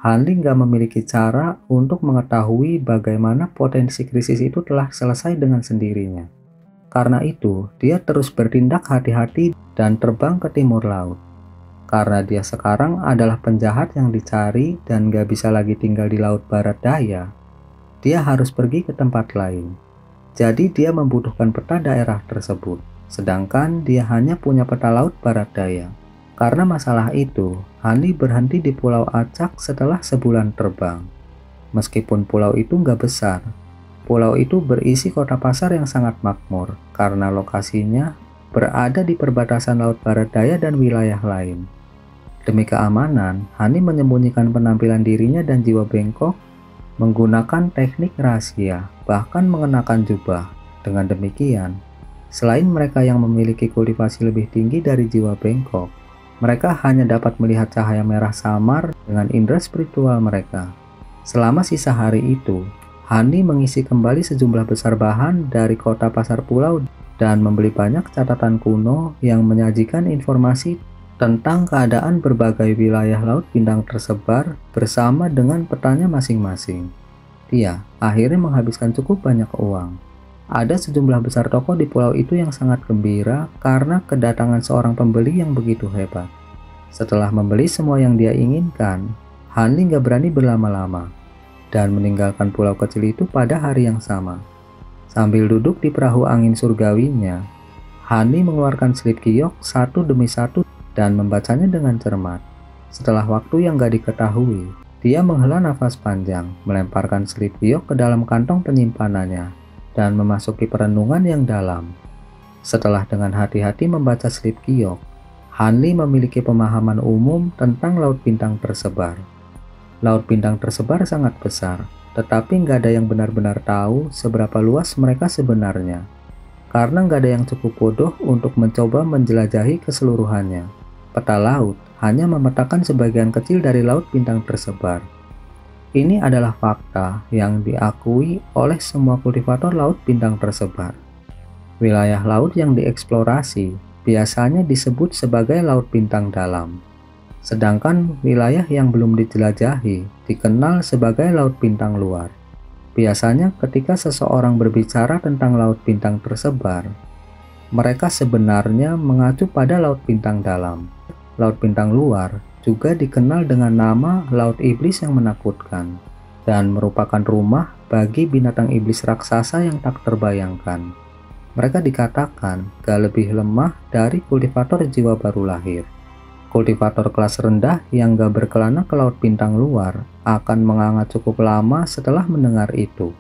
Hanli nggak memiliki cara untuk mengetahui bagaimana potensi krisis itu telah selesai dengan sendirinya. Karena itu, dia terus bertindak hati-hati dan terbang ke timur laut. Karena dia sekarang adalah penjahat yang dicari dan nggak bisa lagi tinggal di laut barat daya, dia harus pergi ke tempat lain. Jadi dia membutuhkan peta daerah tersebut, sedangkan dia hanya punya peta laut barat daya. Karena masalah itu, Hanli berhenti di Pulau Acak setelah sebulan terbang. Meskipun pulau itu nggak besar, pulau itu berisi kota pasar yang sangat makmur karena lokasinya berada di perbatasan laut barat daya dan wilayah lain. Demi keamanan, Hanli menyembunyikan penampilan dirinya dan jiwa bengkok menggunakan teknik rahasia, bahkan mengenakan jubah. Dengan demikian, selain mereka yang memiliki kultivasi lebih tinggi dari jiwa bengkok, mereka hanya dapat melihat cahaya merah samar dengan indera spiritual mereka. Selama sisa hari itu, Hanli mengisi kembali sejumlah besar bahan dari kota pasar pulau dan membeli banyak catatan kuno yang menyajikan informasi tentang keadaan berbagai wilayah laut bintang tersebar bersama dengan petanya masing-masing. Dia akhirnya menghabiskan cukup banyak uang. Ada sejumlah besar toko di pulau itu yang sangat gembira karena kedatangan seorang pembeli yang begitu hebat. Setelah membeli semua yang dia inginkan, Hanli nggak berani berlama-lama dan meninggalkan pulau kecil itu pada hari yang sama. Sambil duduk di perahu angin surgawinya, Hanli mengeluarkan slip giok satu demi satu dan membacanya dengan cermat. Setelah waktu yang gak diketahui, dia menghela nafas panjang, melemparkan slip giok ke dalam kantong penyimpanannya, dan memasuki perenungan yang dalam. Setelah dengan hati-hati membaca slip giok, Hanli memiliki pemahaman umum tentang laut bintang tersebar. Laut bintang tersebar sangat besar, tetapi nggak ada yang benar-benar tahu seberapa luas mereka sebenarnya. Karena nggak ada yang cukup bodoh untuk mencoba menjelajahi keseluruhannya. Peta laut hanya memetakan sebagian kecil dari laut bintang tersebar. Ini adalah fakta yang diakui oleh semua kultivator laut bintang tersebar. Wilayah laut yang dieksplorasi biasanya disebut sebagai laut bintang dalam. Sedangkan wilayah yang belum dijelajahi dikenal sebagai laut bintang luar. Biasanya ketika seseorang berbicara tentang laut bintang tersebar, mereka sebenarnya mengacu pada laut bintang dalam. Laut bintang luar juga dikenal dengan nama Laut Iblis yang menakutkan dan merupakan rumah bagi binatang iblis raksasa yang tak terbayangkan. Mereka dikatakan gak lebih lemah dari kultivator jiwa baru lahir. Kultivator kelas rendah yang gak berkelana ke laut bintang luar akan menganga cukup lama setelah mendengar itu.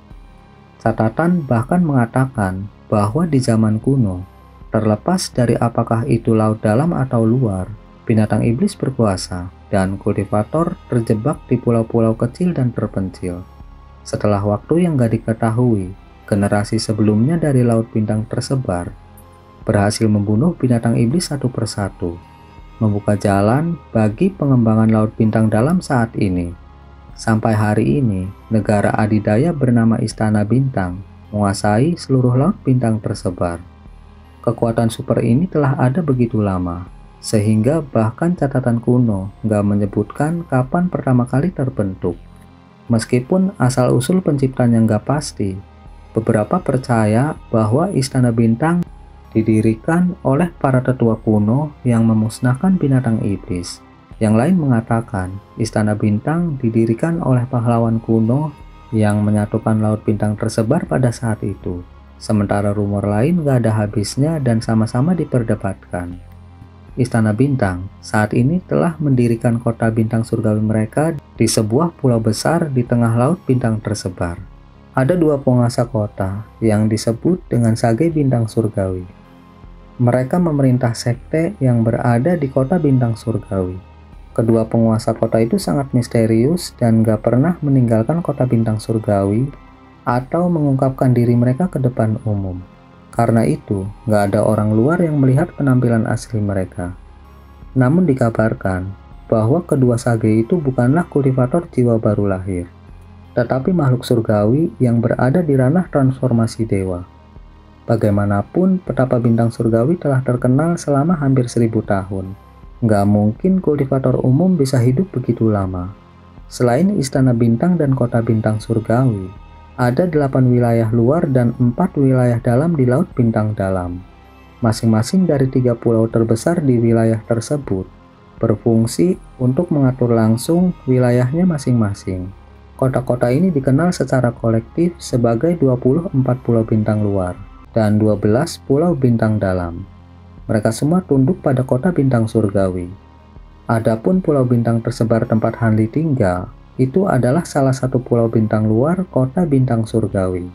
Catatan bahkan mengatakan bahwa di zaman kuno, terlepas dari apakah itu laut dalam atau luar, binatang iblis berkuasa dan kultivator terjebak di pulau-pulau kecil dan terpencil. Setelah waktu yang gak diketahui, generasi sebelumnya dari laut bintang tersebar berhasil membunuh binatang iblis satu persatu, membuka jalan bagi pengembangan laut bintang dalam saat ini. Sampai hari ini, negara adidaya bernama Istana Bintang menguasai seluruh laut bintang tersebar. Kekuatan super ini telah ada begitu lama, sehingga bahkan catatan kuno nggak menyebutkan kapan pertama kali terbentuk. Meskipun asal-usul penciptanya nggak pasti, beberapa percaya bahwa Istana Bintang didirikan oleh para tetua kuno yang memusnahkan binatang iblis. Yang lain mengatakan Istana Bintang didirikan oleh pahlawan kuno yang menyatukan laut bintang tersebar pada saat itu. Sementara rumor lain nggak ada habisnya dan sama-sama diperdebatkan. Istana Bintang saat ini telah mendirikan kota bintang surgawi mereka di sebuah pulau besar di tengah laut bintang tersebar. Ada dua penguasa kota yang disebut dengan Sage Bintang Surgawi. Mereka memerintah sekte yang berada di kota bintang surgawi. Kedua penguasa kota itu sangat misterius dan gak pernah meninggalkan kota bintang surgawi atau mengungkapkan diri mereka ke depan umum. Karena itu, gak ada orang luar yang melihat penampilan asli mereka. Namun dikabarkan bahwa kedua sage itu bukanlah kultivator jiwa baru lahir, tetapi makhluk surgawi yang berada di ranah transformasi dewa. Bagaimanapun, petapa bintang surgawi telah terkenal selama hampir 1000 tahun. Gak mungkin kultivator umum bisa hidup begitu lama. Selain Istana Bintang dan Kota Bintang Surgawi, ada 8 wilayah luar dan 4 wilayah dalam di Laut Bintang Dalam. Masing-masing dari 3 pulau terbesar di wilayah tersebut berfungsi untuk mengatur langsung wilayahnya masing-masing. Kota-kota ini dikenal secara kolektif sebagai 24 pulau bintang luar dan 12 pulau bintang dalam. Mereka semua tunduk pada Kota Bintang Surgawi. Adapun pulau bintang tersebar tempat Hanli tinggal, itu adalah salah satu pulau bintang luar Kota Bintang Surgawi.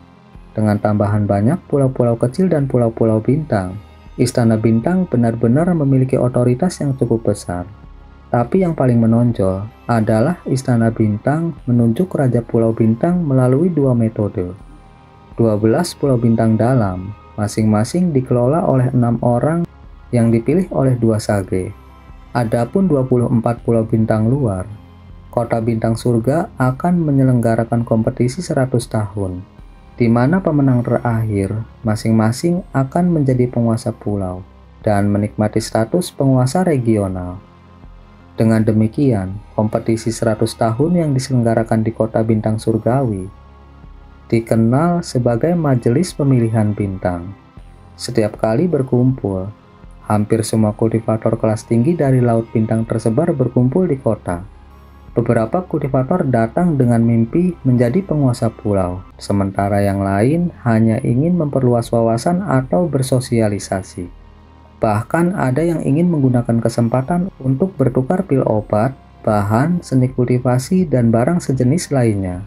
Dengan tambahan banyak pulau-pulau kecil dan pulau-pulau bintang, Istana Bintang benar-benar memiliki otoritas yang cukup besar. Tapi yang paling menonjol adalah Istana Bintang menunjuk Raja Pulau Bintang melalui 2 metode. 12 pulau bintang dalam, masing-masing dikelola oleh 6 orang yang dipilih oleh 2 sage. Adapun 24 pulau bintang luar, Kota Bintang Surga akan menyelenggarakan kompetisi 100 tahun, di mana pemenang terakhir masing-masing akan menjadi penguasa pulau dan menikmati status penguasa regional. Dengan demikian, kompetisi 100 tahun yang diselenggarakan di Kota Bintang Surgawi dikenal sebagai Majelis Pemilihan Bintang. Setiap kali berkumpul, hampir semua kultivator kelas tinggi dari Laut Bintang tersebar berkumpul di kota. Beberapa kultivator datang dengan mimpi menjadi penguasa pulau, sementara yang lain hanya ingin memperluas wawasan atau bersosialisasi. Bahkan ada yang ingin menggunakan kesempatan untuk bertukar pil obat, bahan, seni kultivasi, dan barang sejenis lainnya.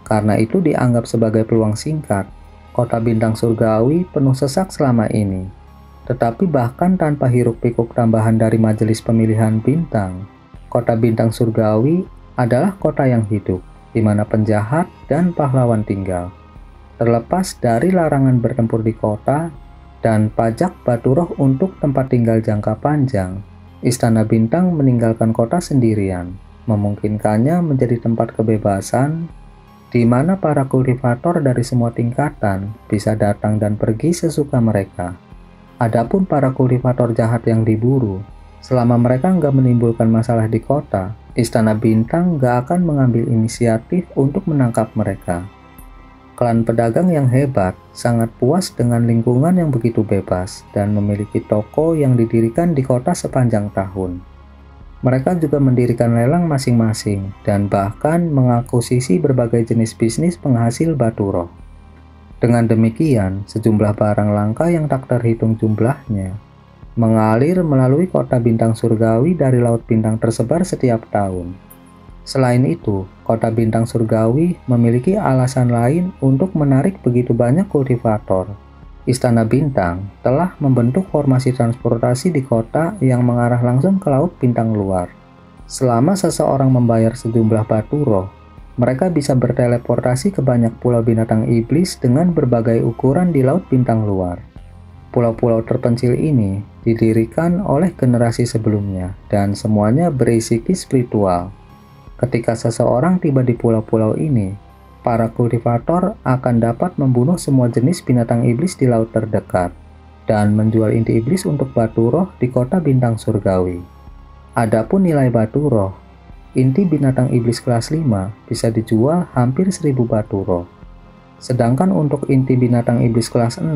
Karena itu dianggap sebagai peluang singkat. Kota Bintang Surgawi penuh sesak selama ini. Tetapi bahkan tanpa hiruk-pikuk tambahan dari Majelis Pemilihan Bintang, Kota Bintang Surgawi adalah kota yang hidup, di mana penjahat dan pahlawan tinggal. Terlepas dari larangan bertempur di kota dan pajak batu roh untuk tempat tinggal jangka panjang, Istana Bintang meninggalkan kota sendirian, memungkinkannya menjadi tempat kebebasan di mana para kultivator dari semua tingkatan bisa datang dan pergi sesuka mereka. Adapun para kultivator jahat yang diburu, selama mereka nggak menimbulkan masalah di kota, Istana Bintang nggak akan mengambil inisiatif untuk menangkap mereka. Klan pedagang yang hebat sangat puas dengan lingkungan yang begitu bebas dan memiliki toko yang didirikan di kota sepanjang tahun. Mereka juga mendirikan lelang masing-masing dan bahkan mengakuisisi berbagai jenis bisnis penghasil batu roh. Dengan demikian, sejumlah barang langka yang tak terhitung jumlahnya mengalir melalui Kota Bintang Surgawi dari Laut Bintang tersebar setiap tahun. Selain itu, Kota Bintang Surgawi memiliki alasan lain untuk menarik begitu banyak kultivator. Istana Bintang telah membentuk formasi transportasi di kota yang mengarah langsung ke Laut Bintang luar. Selama seseorang membayar sejumlah batu roh, mereka bisa berteleportasi ke banyak pulau binatang iblis dengan berbagai ukuran di Laut Bintang luar. Pulau-pulau terpencil ini didirikan oleh generasi sebelumnya dan semuanya berisi ki spiritual. Ketika seseorang tiba di pulau-pulau ini, para kultivator akan dapat membunuh semua jenis binatang iblis di laut terdekat dan menjual inti iblis untuk batu roh di Kota Bintang Surgawi. Adapun nilai batu roh, inti binatang iblis kelas 5 bisa dijual hampir 1000 batu roh. Sedangkan untuk inti binatang iblis kelas 6,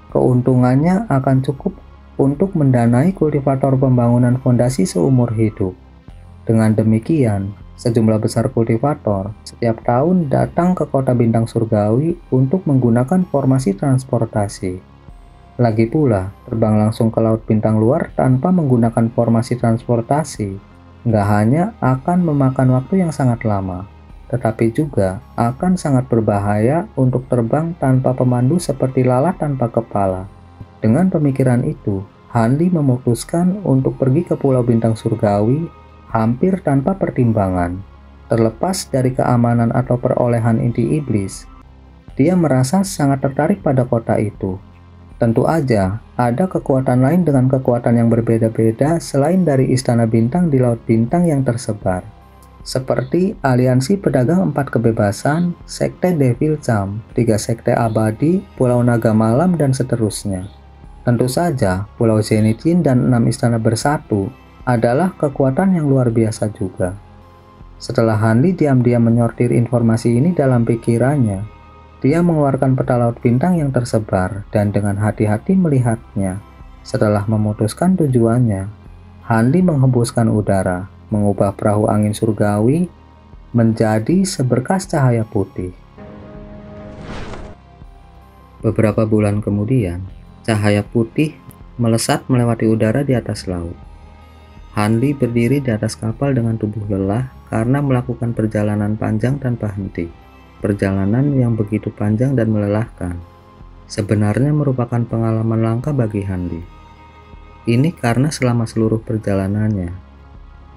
keuntungannya akan cukup untuk mendanai kultivator pembangunan fondasi seumur hidup. Dengan demikian, sejumlah besar kultivator setiap tahun datang ke Kota Bintang Surgawi untuk menggunakan formasi transportasi. Lagi pula, terbang langsung ke Laut Bintang luar tanpa menggunakan formasi transportasi nggak hanya akan memakan waktu yang sangat lama, tetapi juga akan sangat berbahaya untuk terbang tanpa pemandu seperti lalat tanpa kepala. Dengan pemikiran itu, Hanli memutuskan untuk pergi ke Pulau Bintang Surgawi hampir tanpa pertimbangan. Terlepas dari keamanan atau perolehan inti iblis, dia merasa sangat tertarik pada kota itu. Tentu aja, ada kekuatan lain dengan kekuatan yang berbeda-beda selain dari Istana Bintang di Laut Bintang yang tersebar. Seperti Aliansi Pedagang 4 Kebebasan, Sekte Devil Jam, 3 Sekte Abadi, Pulau Naga Malam, dan seterusnya. Tentu saja, Pulau Zenithin dan 6 istana bersatu adalah kekuatan yang luar biasa juga. Setelah Hanli diam-diam menyortir informasi ini dalam pikirannya, dia mengeluarkan peta laut bintang yang tersebar dan dengan hati-hati melihatnya. Setelah memutuskan tujuannya, Hanli menghembuskan udara, mengubah perahu angin surgawi menjadi seberkas cahaya putih. Beberapa bulan kemudian, cahaya putih melesat melewati udara di atas laut. Hanli berdiri di atas kapal dengan tubuh lelah karena melakukan perjalanan panjang tanpa henti. Perjalanan yang begitu panjang dan melelahkan sebenarnya merupakan pengalaman langka bagi Hanli. Ini karena selama seluruh perjalanannya,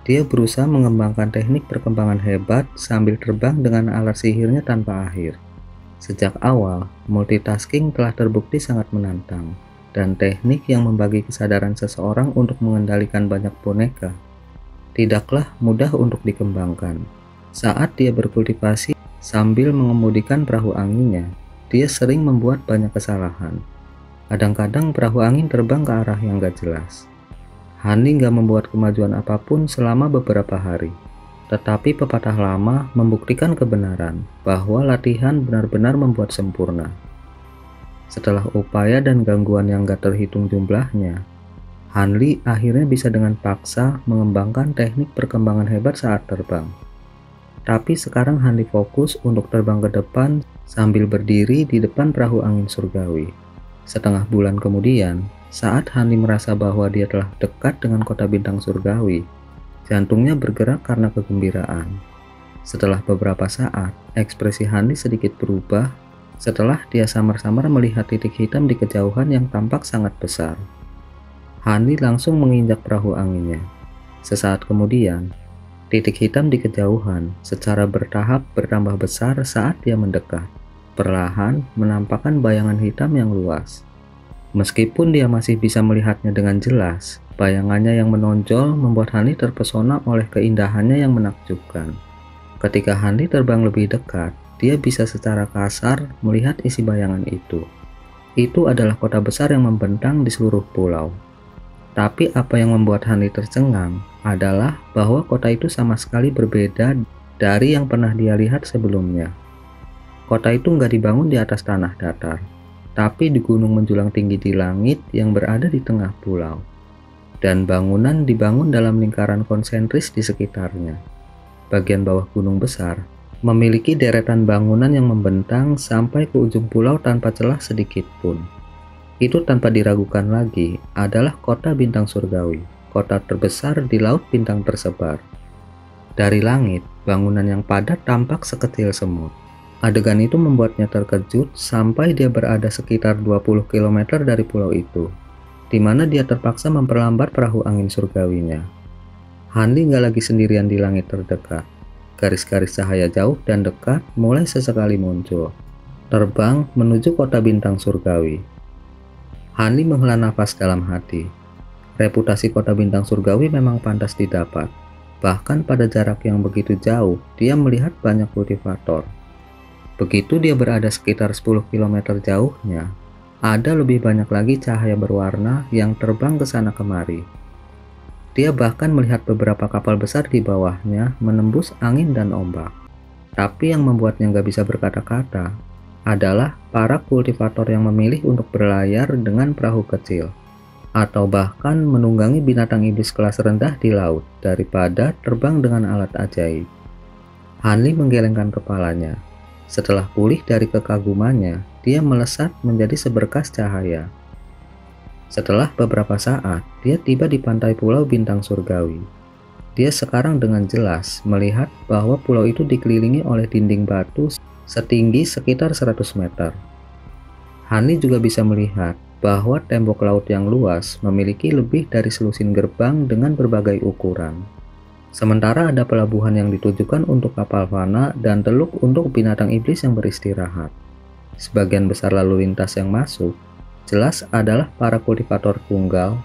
dia berusaha mengembangkan teknik perkembangan hebat sambil terbang dengan alat sihirnya tanpa akhir. Sejak awal, multitasking telah terbukti sangat menantang, dan teknik yang membagi kesadaran seseorang untuk mengendalikan banyak boneka tidaklah mudah untuk dikembangkan. Saat dia berkultivasi sambil mengemudikan perahu anginnya, dia sering membuat banyak kesalahan. Kadang-kadang perahu angin terbang ke arah yang gak jelas. Hanli gak membuat kemajuan apapun selama beberapa hari. Tetapi pepatah lama membuktikan kebenaran bahwa latihan benar-benar membuat sempurna. Setelah upaya dan gangguan yang gak terhitung jumlahnya, Hanli akhirnya bisa dengan paksa mengembangkan teknik perkembangan hebat saat terbang. Tapi sekarang Hanli fokus untuk terbang ke depan sambil berdiri di depan perahu angin surgawi. Setengah bulan kemudian, saat Hanli merasa bahwa dia telah dekat dengan kota bintang surgawi, jantungnya bergerak karena kegembiraan. Setelah beberapa saat, ekspresi Hanli sedikit berubah setelah dia samar-samar melihat titik hitam di kejauhan yang tampak sangat besar. Hanli langsung menginjak perahu anginnya. Sesaat kemudian, titik hitam di kejauhan secara bertahap bertambah besar saat dia mendekat, perlahan menampakkan bayangan hitam yang luas. Meskipun dia masih bisa melihatnya dengan jelas, bayangannya yang menonjol membuat Hanli terpesona oleh keindahannya yang menakjubkan. Ketika Hanli terbang lebih dekat, dia bisa secara kasar melihat isi bayangan itu. Itu adalah kota besar yang membentang di seluruh pulau. Tapi apa yang membuat Hanli tercengang adalah bahwa kota itu sama sekali berbeda dari yang pernah dia lihat sebelumnya. Kota itu nggak dibangun di atas tanah datar, tapi di gunung menjulang tinggi di langit yang berada di tengah pulau. Dan bangunan dibangun dalam lingkaran konsentris di sekitarnya. Bagian bawah gunung besar memiliki deretan bangunan yang membentang sampai ke ujung pulau tanpa celah sedikit pun. Itu tanpa diragukan lagi adalah kota bintang surgawi, kota terbesar di laut bintang tersebar. Dari langit, bangunan yang padat tampak sekecil semut. Adegan itu membuatnya terkejut sampai dia berada sekitar 20 km dari pulau itu, di mana dia terpaksa memperlambat perahu angin surgawinya. Hanli nggak lagi sendirian di langit terdekat. Garis-garis cahaya jauh dan dekat mulai sesekali muncul, terbang menuju kota bintang surgawi. Hanli menghela nafas dalam hati. Reputasi kota bintang surgawi memang pantas didapat. Bahkan pada jarak yang begitu jauh, dia melihat banyak kultivator. Begitu dia berada sekitar 10 km jauhnya, ada lebih banyak lagi cahaya berwarna yang terbang ke sana kemari. Dia bahkan melihat beberapa kapal besar di bawahnya menembus angin dan ombak. Tapi yang membuatnya nggak bisa berkata-kata adalah para kultivator yang memilih untuk berlayar dengan perahu kecil, atau bahkan menunggangi binatang iblis kelas rendah di laut daripada terbang dengan alat ajaib. Hanli menggelengkan kepalanya. Setelah pulih dari kekagumannya, dia melesat menjadi seberkas cahaya. Setelah beberapa saat, dia tiba di pantai pulau bintang surgawi. Dia sekarang dengan jelas melihat bahwa pulau itu dikelilingi oleh dinding batu setinggi sekitar 100 meter. Hanli juga bisa melihat bahwa tembok laut yang luas memiliki lebih dari selusin gerbang dengan berbagai ukuran. Sementara ada pelabuhan yang ditujukan untuk kapal fana dan teluk untuk binatang iblis yang beristirahat. Sebagian besar lalu lintas yang masuk jelas adalah para kultivator tunggal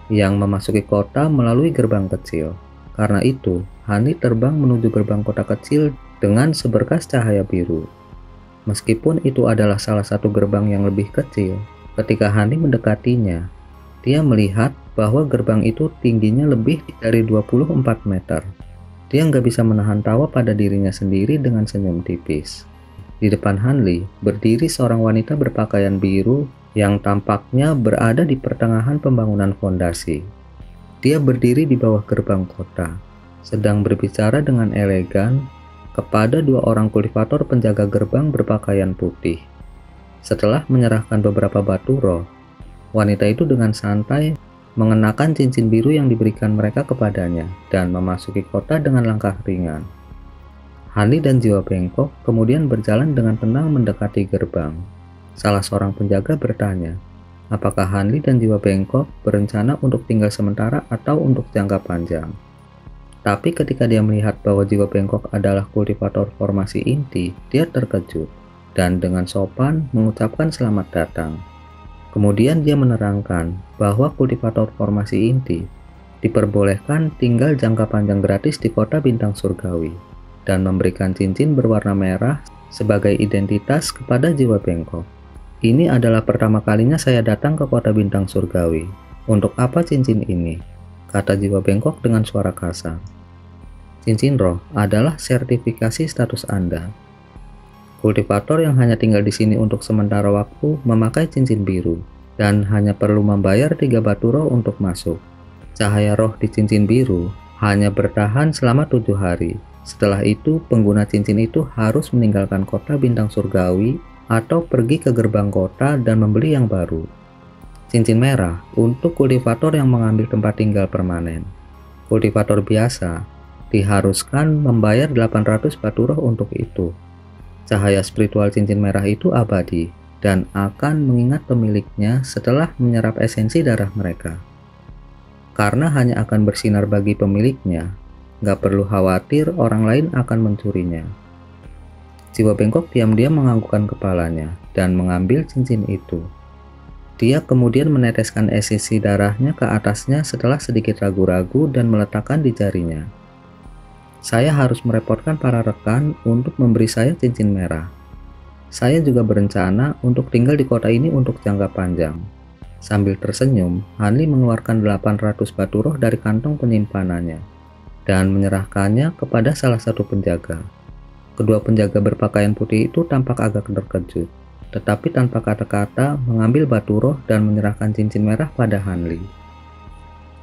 yang memasuki kota melalui gerbang kecil. Karena itu, Hanli terbang menuju gerbang kota kecil dengan seberkas cahaya biru. Meskipun itu adalah salah satu gerbang yang lebih kecil, ketika Hanli mendekatinya, dia melihat bahwa gerbang itu tingginya lebih dari 24 meter. Dia nggak bisa menahan tawa pada dirinya sendiri dengan senyum tipis. Di depan Hanli, berdiri seorang wanita berpakaian biru yang tampaknya berada di pertengahan pembangunan fondasi. Dia berdiri di bawah gerbang kota, sedang berbicara dengan elegan kepada dua orang kultivator penjaga gerbang berpakaian putih. Setelah menyerahkan beberapa batu roh, wanita itu dengan santai mengenakan cincin biru yang diberikan mereka kepadanya dan memasuki kota dengan langkah ringan. Hanli dan jiwa bengkok kemudian berjalan dengan tenang mendekati gerbang. Salah seorang penjaga bertanya, apakah Hanli dan jiwa bengkok berencana untuk tinggal sementara atau untuk jangka panjang. Tapi ketika dia melihat bahwa jiwa bengkok adalah kultivator formasi inti, dia terkejut dan dengan sopan mengucapkan selamat datang. Kemudian dia menerangkan bahwa kultivator formasi inti diperbolehkan tinggal jangka panjang gratis di kota bintang surgawi dan memberikan cincin berwarna merah sebagai identitas kepada jiwa bengkok. Ini adalah pertama kalinya saya datang ke kota bintang surgawi. Untuk apa cincin ini? Kata jiwa bengkok dengan suara kasar. Cincin roh adalah sertifikasi status Anda. Kultivator yang hanya tinggal di sini untuk sementara waktu memakai cincin biru dan hanya perlu membayar 3 batu roh untuk masuk. Cahaya roh di cincin biru hanya bertahan selama 7 hari. Setelah itu, pengguna cincin itu harus meninggalkan kota bintang surgawi atau pergi ke gerbang kota dan membeli yang baru. Cincin merah untuk kultivator yang mengambil tempat tinggal permanen. Kultivator biasa diharuskan membayar 800 batu roh untuk itu. Cahaya spiritual cincin merah itu abadi dan akan mengingat pemiliknya setelah menyerap esensi darah mereka. Karena hanya akan bersinar bagi pemiliknya, nggak perlu khawatir orang lain akan mencurinya. Jiwa bengkok diam-diam menganggukkan kepalanya dan mengambil cincin itu. Dia kemudian meneteskan esensi darahnya ke atasnya setelah sedikit ragu-ragu dan meletakkan di jarinya. Saya harus merepotkan para rekan untuk memberi saya cincin merah. Saya juga berencana untuk tinggal di kota ini untuk jangka panjang. Sambil tersenyum, Hanli mengeluarkan 800 batu roh dari kantong penyimpanannya dan menyerahkannya kepada salah satu penjaga. Kedua penjaga berpakaian putih itu tampak agak terkejut, tetapi tanpa kata-kata mengambil batu roh dan menyerahkan cincin merah pada Hanli.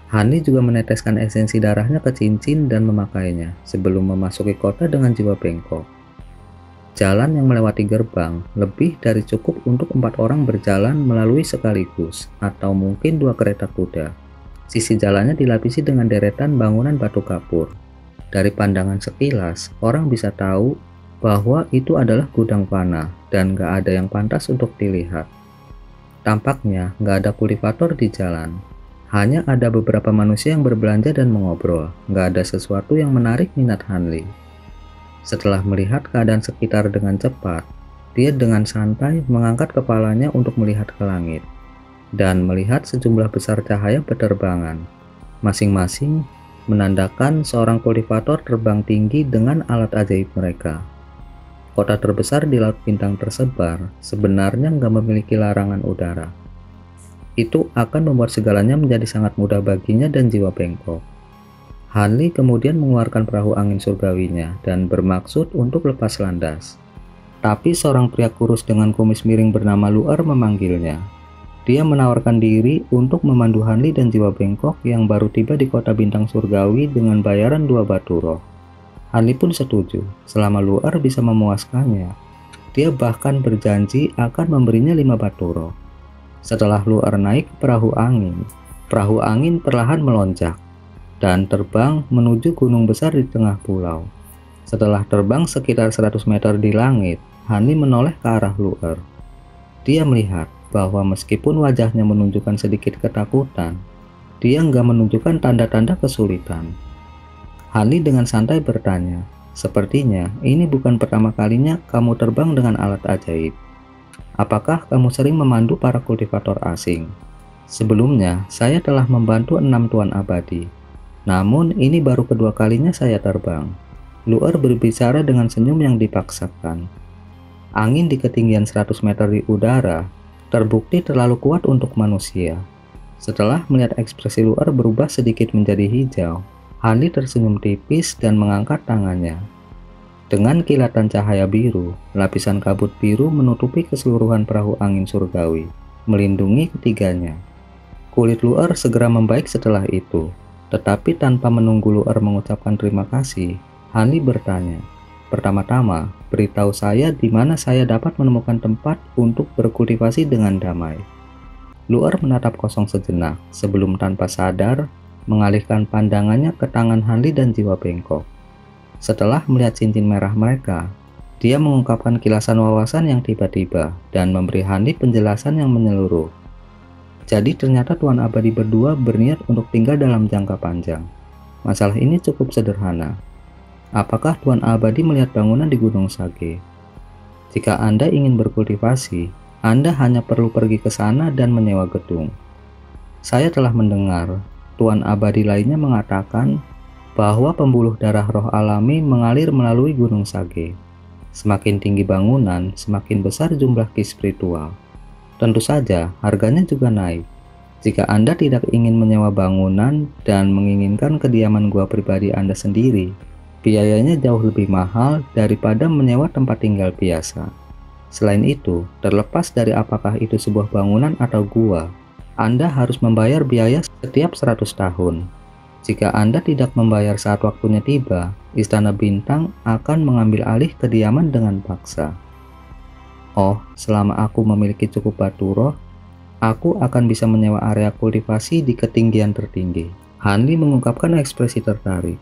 Hanli juga meneteskan esensi darahnya ke cincin dan memakainya sebelum memasuki kota dengan jiwa bengkok. Jalan yang melewati gerbang lebih dari cukup untuk 4 orang berjalan melalui sekaligus, atau mungkin 2 kereta kuda. Sisi jalannya dilapisi dengan deretan bangunan batu kapur. Dari pandangan sekilas, orang bisa tahu bahwa itu adalah gudang panah dan gak ada yang pantas untuk dilihat. Tampaknya gak ada kultivator di jalan. Hanya ada beberapa manusia yang berbelanja dan mengobrol. Nggak ada sesuatu yang menarik minat Hanli. Setelah melihat keadaan sekitar dengan cepat, dia dengan santai mengangkat kepalanya untuk melihat ke langit dan melihat sejumlah besar cahaya berterbangan. Masing-masing menandakan seorang kultivator terbang tinggi dengan alat ajaib mereka. Kota terbesar di Laut Bintang tersebar sebenarnya nggak memiliki larangan udara. Itu akan membuat segalanya menjadi sangat mudah baginya dan jiwa bengkok. Hanli kemudian mengeluarkan perahu angin surgawinya dan bermaksud untuk lepas landas. Tapi seorang pria kurus dengan kumis miring bernama Luar memanggilnya. Dia menawarkan diri untuk memandu Hanli dan jiwa bengkok yang baru tiba di kota bintang surgawi dengan bayaran 2 batu roh. Hanli pun setuju selama Luar bisa memuaskannya. Dia bahkan berjanji akan memberinya 5 batu roh. Setelah Luar naik ke perahu angin perlahan melonjak dan terbang menuju gunung besar di tengah pulau. Setelah terbang sekitar 100 meter di langit, Hanli menoleh ke arah Luar. Dia melihat bahwa meskipun wajahnya menunjukkan sedikit ketakutan, dia nggak menunjukkan tanda-tanda kesulitan. Hanli dengan santai bertanya, "Sepertinya ini bukan pertama kalinya kamu terbang dengan alat ajaib. Apakah kamu sering memandu para kultivator asing?" "Sebelumnya, saya telah membantu 6 tuan abadi. Namun, ini baru kedua kalinya saya terbang." Luar berbicara dengan senyum yang dipaksakan. Angin di ketinggian 100 meter di udara terbukti terlalu kuat untuk manusia. Setelah melihat ekspresi Luar berubah sedikit menjadi hijau, Hanli tersenyum tipis dan mengangkat tangannya. Dengan kilatan cahaya biru, lapisan kabut biru menutupi keseluruhan perahu angin surgawi, melindungi ketiganya. Kulit Luer segera membaik setelah itu, tetapi tanpa menunggu Luer mengucapkan terima kasih, Hanli bertanya, "Pertama-tama, beritahu saya di mana saya dapat menemukan tempat untuk berkultivasi dengan damai." Luer menatap kosong sejenak sebelum tanpa sadar mengalihkan pandangannya ke tangan Hanli dan jiwa bengkok. Setelah melihat cincin merah mereka, dia mengungkapkan kilasan wawasan yang tiba-tiba dan memberi Hanli penjelasan yang menyeluruh. Jadi ternyata Tuan Abadi berdua berniat untuk tinggal dalam jangka panjang. Masalah ini cukup sederhana. Apakah Tuan Abadi melihat bangunan di Gunung Sage? Jika Anda ingin berkultivasi, Anda hanya perlu pergi ke sana dan menyewa gedung. Saya telah mendengar Tuan Abadi lainnya mengatakan bahwa pembuluh darah roh alami mengalir melalui Gunung Sage. Semakin tinggi bangunan, semakin besar jumlah ki spiritual. Tentu saja, harganya juga naik. Jika Anda tidak ingin menyewa bangunan dan menginginkan kediaman gua pribadi Anda sendiri, biayanya jauh lebih mahal daripada menyewa tempat tinggal biasa. Selain itu, terlepas dari apakah itu sebuah bangunan atau gua, Anda harus membayar biaya setiap 100 tahun. Jika Anda tidak membayar saat waktunya tiba, Istana Bintang akan mengambil alih kediaman dengan paksa. Oh, selama aku memiliki cukup batu roh, aku akan bisa menyewa area kultivasi di ketinggian tertinggi. Hanli mengungkapkan ekspresi tertarik.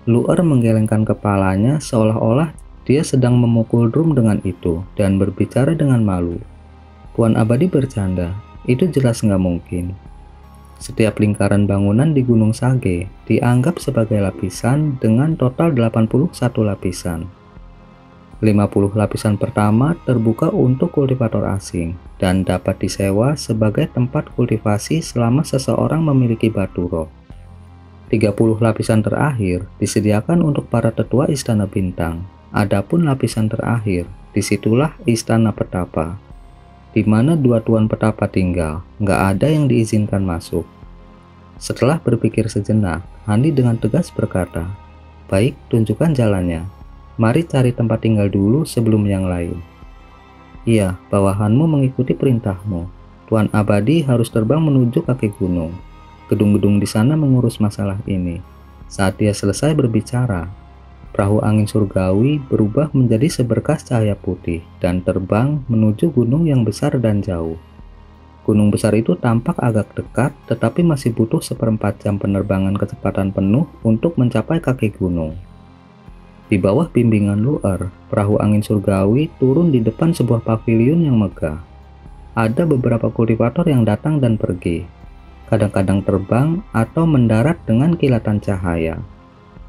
Luer menggelengkan kepalanya seolah-olah dia sedang memukul drum dengan itu dan berbicara dengan malu. Tuan Abadi bercanda, itu jelas nggak mungkin. Setiap lingkaran bangunan di Gunung Sage dianggap sebagai lapisan dengan total 81 lapisan. 50 lapisan pertama terbuka untuk kultivator asing dan dapat disewa sebagai tempat kultivasi selama seseorang memiliki batu roh. 30 lapisan terakhir disediakan untuk para tetua Istana Bintang. Adapun lapisan terakhir, disitulah Istana Petapa, di mana dua tuan petapa tinggal, nggak ada yang diizinkan masuk. Setelah berpikir sejenak, Hanli dengan tegas berkata, "Baik, tunjukkan jalannya. Mari cari tempat tinggal dulu sebelum yang lain." "Iya, bawahanmu mengikuti perintahmu. Tuan Abadi harus terbang menuju kaki gunung. Gedung-gedung di sana mengurus masalah ini." Saat dia selesai berbicara, perahu angin surgawi berubah menjadi seberkas cahaya putih dan terbang menuju gunung yang besar dan jauh. Gunung besar itu tampak agak dekat, tetapi masih butuh 1/4 jam penerbangan kecepatan penuh untuk mencapai kaki gunung. Di bawah bimbingan Luer, perahu angin surgawi turun di depan sebuah pavilion yang megah. Ada beberapa kultivator yang datang dan pergi, kadang-kadang terbang atau mendarat dengan kilatan cahaya.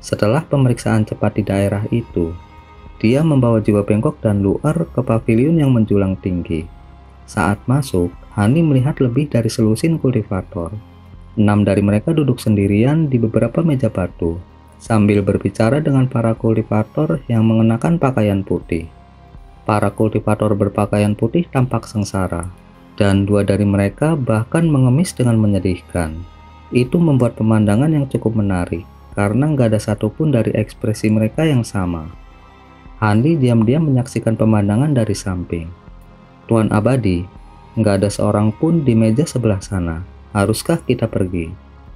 Setelah pemeriksaan cepat di daerah itu, dia membawa jiwa bengkok dan Luer ke pavilion yang menjulang tinggi. Saat masuk, Hanli melihat lebih dari selusin kultivator. 6 dari mereka duduk sendirian di beberapa meja batu, sambil berbicara dengan para kultivator yang mengenakan pakaian putih. Para kultivator berpakaian putih tampak sengsara, dan 2 dari mereka bahkan mengemis dengan menyedihkan. Itu membuat pemandangan yang cukup menarik, karena nggak ada satupun dari ekspresi mereka yang sama. Hanli diam-diam menyaksikan pemandangan dari samping. "Tuan Abadi, nggak ada seorang pun di meja sebelah sana. Haruskah kita pergi?"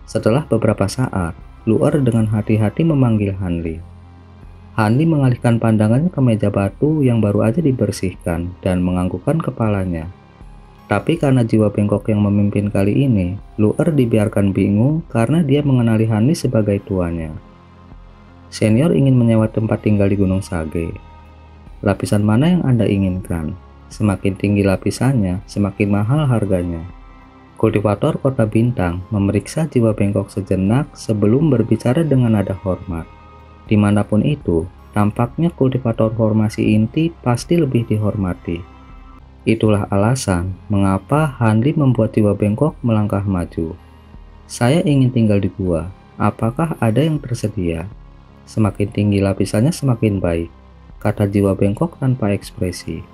Setelah beberapa saat, Luer dengan hati-hati memanggil Hanli. Hanli mengalihkan pandangannya ke meja batu yang baru aja dibersihkan dan menganggukkan kepalanya. Tapi karena jiwa bengkok yang memimpin kali ini, Luer dibiarkan bingung karena dia mengenali Hanli sebagai tuannya. "Senior ingin menyewa tempat tinggal di Gunung Sage. Lapisan mana yang Anda inginkan? Semakin tinggi lapisannya, semakin mahal harganya." Kultivator Kota Bintang memeriksa jiwa bengkok sejenak sebelum berbicara dengan nada hormat. Dimanapun itu, tampaknya kultivator formasi inti pasti lebih dihormati. Itulah alasan mengapa Hanli membuat jiwa bengkok melangkah maju. "Saya ingin tinggal di gua. Apakah ada yang tersedia?" "Semakin tinggi lapisannya semakin baik," kata jiwa bengkok tanpa ekspresi.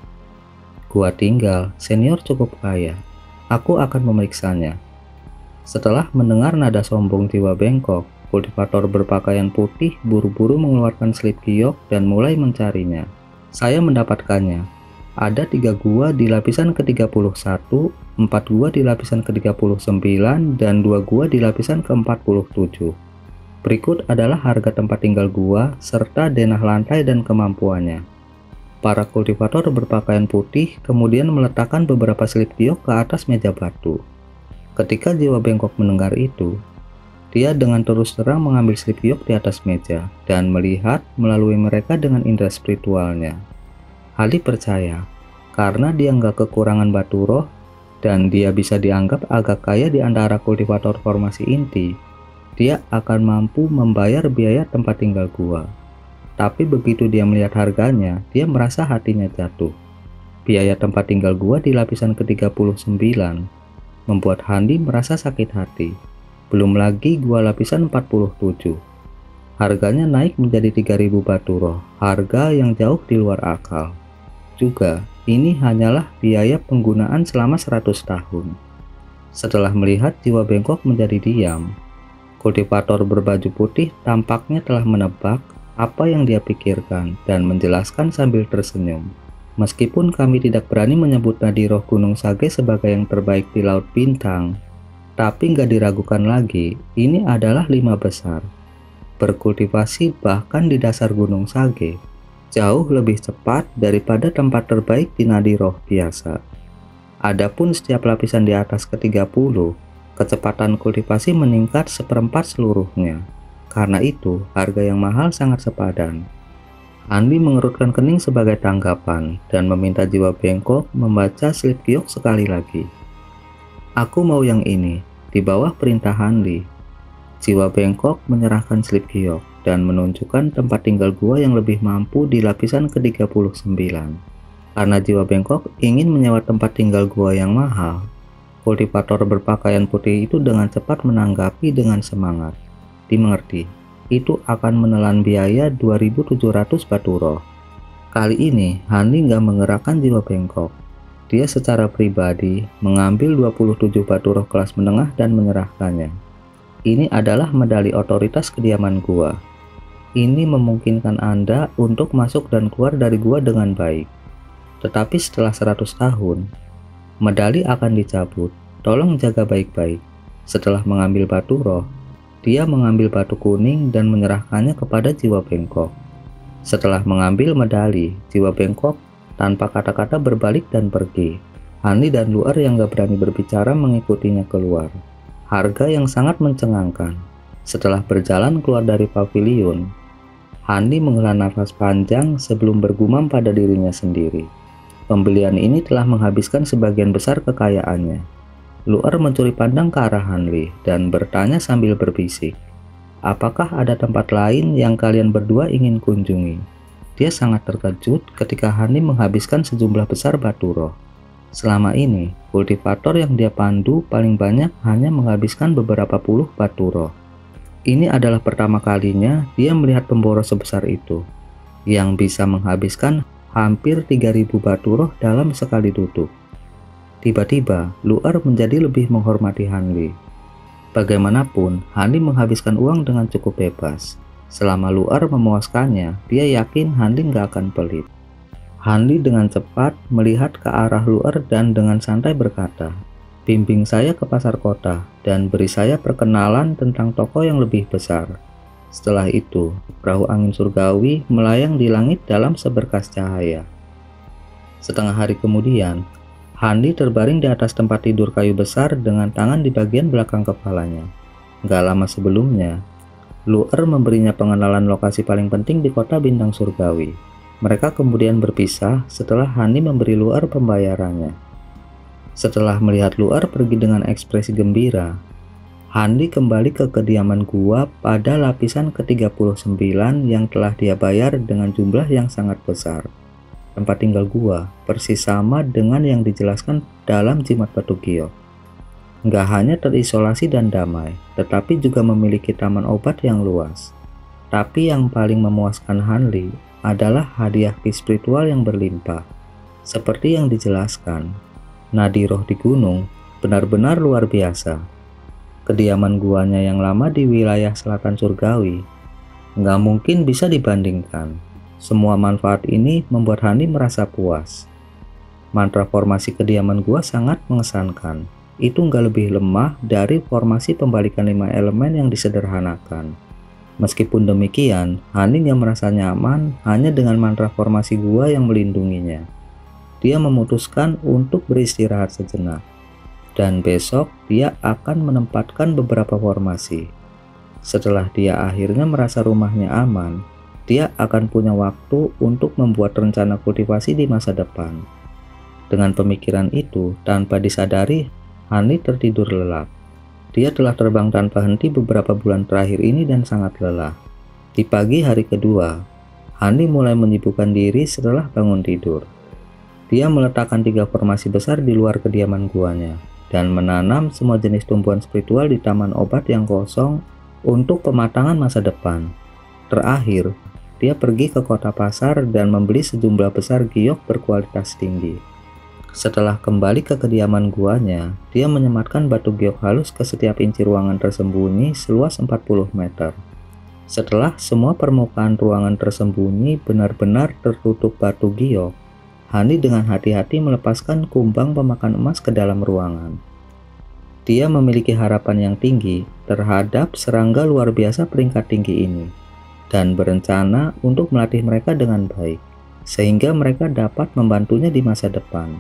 "Gua tinggal, senior cukup kaya. Aku akan memeriksanya." Setelah mendengar nada sombong jiwa bengkok, Kultivator berpakaian putih buru-buru mengeluarkan slip giok dan mulai mencarinya. Saya mendapatkannya. Ada 3 gua di lapisan ke-31, 4 gua di lapisan ke-39, dan 2 gua di lapisan ke-47. Berikut adalah harga tempat tinggal gua, serta denah lantai dan kemampuannya. Para kultivator berpakaian putih kemudian meletakkan beberapa slip giok ke atas meja batu. Ketika jiwa bengkok mendengar itu, dia dengan terus terang mengambil slip giok di atas meja dan melihat melalui mereka dengan indera spiritualnya. Hali percaya, karena dia nggak kekurangan batu roh dan dia bisa dianggap agak kaya di antara kultivator formasi inti, dia akan mampu membayar biaya tempat tinggal gua. Tapi begitu dia melihat harganya, dia merasa hatinya jatuh. Biaya tempat tinggal gua di lapisan ke-39 membuat Handi merasa sakit hati. Belum lagi gua lapisan 47. Harganya naik menjadi 3.000 batu roh, harga yang jauh di luar akal. Juga, ini hanyalah biaya penggunaan selama 100 tahun. Setelah melihat jiwa bengkok menjadi diam, kultivator berbaju putih tampaknya telah menebak apa yang dia pikirkan dan menjelaskan sambil tersenyum. Meskipun kami tidak berani menyebut nadi roh Gunung Sage sebagai yang terbaik di Laut Bintang, tapi nggak diragukan lagi, ini adalah 5 besar. Berkultivasi bahkan di dasar Gunung Sage, jauh lebih cepat daripada tempat terbaik di nadi roh biasa. Adapun setiap lapisan di atas ke-30, kecepatan kultivasi meningkat 1/4 seluruhnya. Karena itu, harga yang mahal sangat sepadan. Handi mengerutkan kening sebagai tanggapan dan meminta jiwa bengkok membaca slip giok sekali lagi. Aku mau yang ini, di bawah perintah Handi. Jiwa bengkok menyerahkan slip giok dan menunjukkan tempat tinggal gua yang lebih mampu di lapisan ke-39. Karena jiwa bengkok ingin menyewa tempat tinggal gua yang mahal, kultivator berpakaian putih itu dengan cepat menanggapi dengan semangat. Dimengerti, itu akan menelan biaya 2.700 batu roh. Kali ini, Handi nggak menggerakkan jiwa bengkok. Dia secara pribadi mengambil 27 batu roh kelas menengah dan menyerahkannya. Ini adalah medali otoritas kediaman gua. Ini memungkinkan Anda untuk masuk dan keluar dari gua dengan baik. Tetapi setelah 100 tahun, medali akan dicabut. Tolong jaga baik-baik. Setelah mengambil batu roh, dia mengambil batu kuning dan menyerahkannya kepada jiwa bengkok. Setelah mengambil medali, jiwa bengkok tanpa kata-kata berbalik dan pergi. Handi dan Luar yang gak berani berbicara mengikutinya keluar. Harga yang sangat mencengangkan. Setelah berjalan keluar dari pavilion, Handi menghela nafas panjang sebelum bergumam pada dirinya sendiri. Pembelian ini telah menghabiskan sebagian besar kekayaannya. Luar mencuri pandang ke arah Hanli dan bertanya sambil berbisik, apakah ada tempat lain yang kalian berdua ingin kunjungi? Dia sangat terkejut ketika Handi menghabiskan sejumlah besar batu roh. Selama ini, kultivator yang dia pandu paling banyak hanya menghabiskan beberapa puluh batu roh. Ini adalah pertama kalinya dia melihat pemboros sebesar itu, yang bisa menghabiskan hampir 3.000 batu roh dalam sekali duduk. Tiba-tiba, Luar menjadi lebih menghormati Hanli. Bagaimanapun, Handi menghabiskan uang dengan cukup bebas. Selama Luar memuaskannya, dia yakin Handi nggak akan pelit. Handi dengan cepat melihat ke arah Luar dan dengan santai berkata, bimbing saya ke pasar kota dan beri saya perkenalan tentang toko yang lebih besar. Setelah itu, perahu angin surgawi melayang di langit dalam seberkas cahaya. Setengah hari kemudian, Handi terbaring di atas tempat tidur kayu besar dengan tangan di bagian belakang kepalanya. Gak lama sebelumnya, Luar memberinya pengenalan lokasi paling penting di kota bintang surgawi. Mereka kemudian berpisah setelah Handi memberi Luar pembayarannya. Setelah melihat Luar pergi dengan ekspresi gembira, Handi kembali ke kediaman gua pada lapisan ke-39 yang telah dia bayar dengan jumlah yang sangat besar. Tempat tinggal gua persis sama dengan yang dijelaskan dalam jimat batu giok. Nggak hanya terisolasi dan damai, tetapi juga memiliki taman obat yang luas. Tapi yang paling memuaskan Hanli adalah hadiah ki spiritual yang berlimpah. Seperti yang dijelaskan, nadi roh di gunung benar-benar luar biasa. Kediaman guanya yang lama di wilayah selatan surgawi nggak mungkin bisa dibandingkan. Semua manfaat ini membuat Hani merasa puas. Mantra formasi kediaman gua sangat mengesankan. Itu nggak lebih lemah dari formasi pembalikan 5 elemen yang disederhanakan. Meskipun demikian, Hani nggak merasa nyaman hanya dengan mantra formasi gua yang melindunginya. Dia memutuskan untuk beristirahat sejenak. Dan besok dia akan menempatkan beberapa formasi. Setelah dia akhirnya merasa rumahnya aman, dia akan punya waktu untuk membuat rencana kultivasi di masa depan. Dengan pemikiran itu, tanpa disadari, Hani tertidur lelap. Dia telah terbang tanpa henti beberapa bulan terakhir ini dan sangat lelah. Di pagi hari kedua, Hani mulai menyibukkan diri setelah bangun tidur. Dia meletakkan 3 formasi besar di luar kediaman guanya dan menanam semua jenis tumbuhan spiritual di taman obat yang kosong untuk pematangan masa depan. Terakhir, dia pergi ke kota pasar dan membeli sejumlah besar giok berkualitas tinggi. Setelah kembali ke kediaman guanya, dia menyematkan batu giok halus ke setiap inci ruangan tersembunyi seluas 40 meter. Setelah semua permukaan ruangan tersembunyi benar-benar tertutup batu giok, Hani dengan hati-hati melepaskan kumbang pemakan emas ke dalam ruangan. Dia memiliki harapan yang tinggi terhadap serangga luar biasa peringkat tinggi ini, dan berencana untuk melatih mereka dengan baik, sehingga mereka dapat membantunya di masa depan.